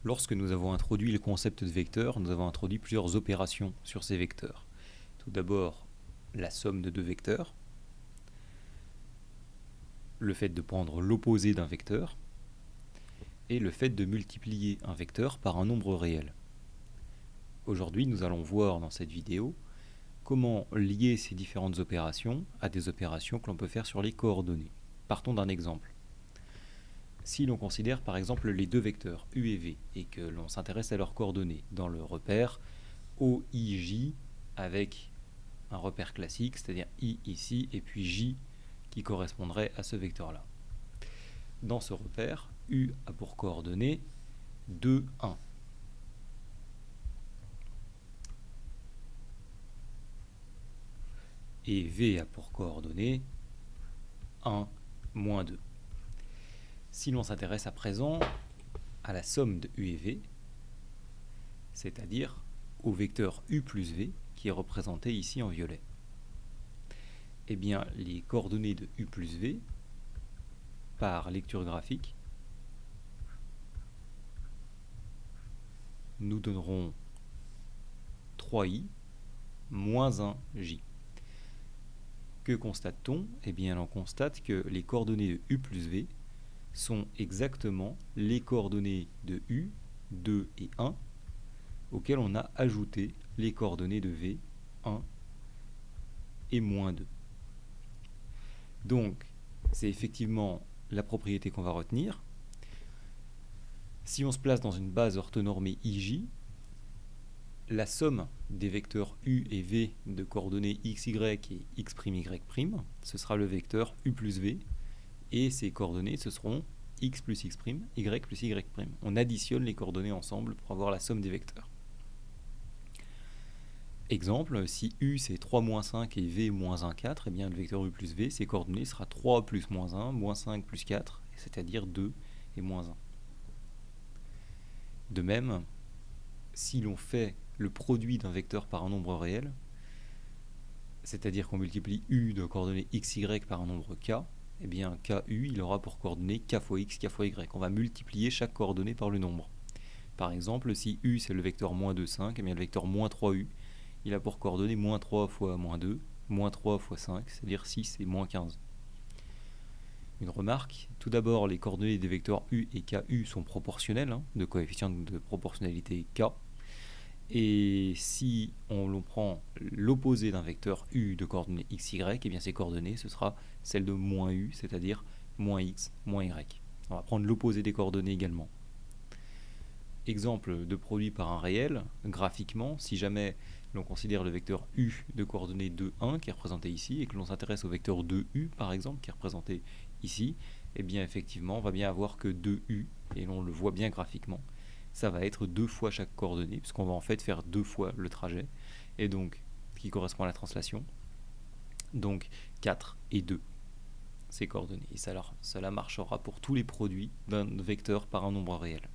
Lorsque nous avons introduit le concept de vecteur, nous avons introduit plusieurs opérations sur ces vecteurs. Tout d'abord, la somme de deux vecteurs, le fait de prendre l'opposé d'un vecteur, et le fait de multiplier un vecteur par un nombre réel. Aujourd'hui, nous allons voir dans cette vidéo comment lier ces différentes opérations à des opérations que l'on peut faire sur les coordonnées. Partons d'un exemple. Si l'on considère par exemple les deux vecteurs u et v et que l'on s'intéresse à leurs coordonnées dans le repère OIJ avec un repère classique, c'est-à-dire i ici et puis j qui correspondrait à ce vecteur-là. Dans ce repère, u a pour coordonnées 2, 1. Et v a pour coordonnées 1, moins 2. Si l'on s'intéresse à présent à la somme de u et v, c'est-à-dire au vecteur u plus v qui est représenté ici en violet, eh bien les coordonnées de u plus v par lecture graphique nous donneront 3i moins 1j. Que constate-t-on ? Eh bien on constate que les coordonnées de u plus v sont exactement les coordonnées de u, 2 et 1, auxquelles on a ajouté les coordonnées de v, 1 et moins 2. Donc, c'est effectivement la propriété qu'on va retenir. Si on se place dans une base orthonormée IJ, la somme des vecteurs u et v de coordonnées xy et x'y', ce sera le vecteur u plus v, et ces coordonnées, ce seront x plus x', y plus y'. On additionne les coordonnées ensemble pour avoir la somme des vecteurs. Exemple, si u c'est 3 moins 5 et v moins 1, 4, eh bien le vecteur u plus v, ses coordonnées sera 3 plus moins 1, moins 5 plus 4, c'est-à-dire 2 et moins 1. De même, si l'on fait le produit d'un vecteur par un nombre réel, c'est-à-dire qu'on multiplie u de coordonnées xy par un nombre k, eh bien ku il aura pour coordonnées k fois x, k fois y. On va multiplier chaque coordonnée par le nombre. Par exemple, si u c'est le vecteur moins 2, 5, eh bien le vecteur moins 3u, il a pour coordonnées moins 3 fois moins 2, moins 3 fois 5, c'est-à-dire 6 et moins 15. Une remarque, tout d'abord les coordonnées des vecteurs u et ku sont proportionnelles, de coefficient de proportionnalité k. Et si on prend l'opposé d'un vecteur u de coordonnées xy, eh bien ces coordonnées, ce sera celle de moins u, c'est-à-dire moins x, moins y. On va prendre l'opposé des coordonnées également. Exemple de produit par un réel, graphiquement, si jamais l'on considère le vecteur u de coordonnées 2, 1 qui est représenté ici, et que l'on s'intéresse au vecteur 2u par exemple qui est représenté ici, eh bien effectivement on va bien avoir que 2u, et l'on le voit bien graphiquement. Ça va être 2 fois chaque coordonnée, puisqu'on va en fait faire 2 fois le trajet, et donc, qui correspond à la translation, donc 4 et 2, ces coordonnées. Et cela marchera pour tous les produits d'un vecteur par un nombre réel.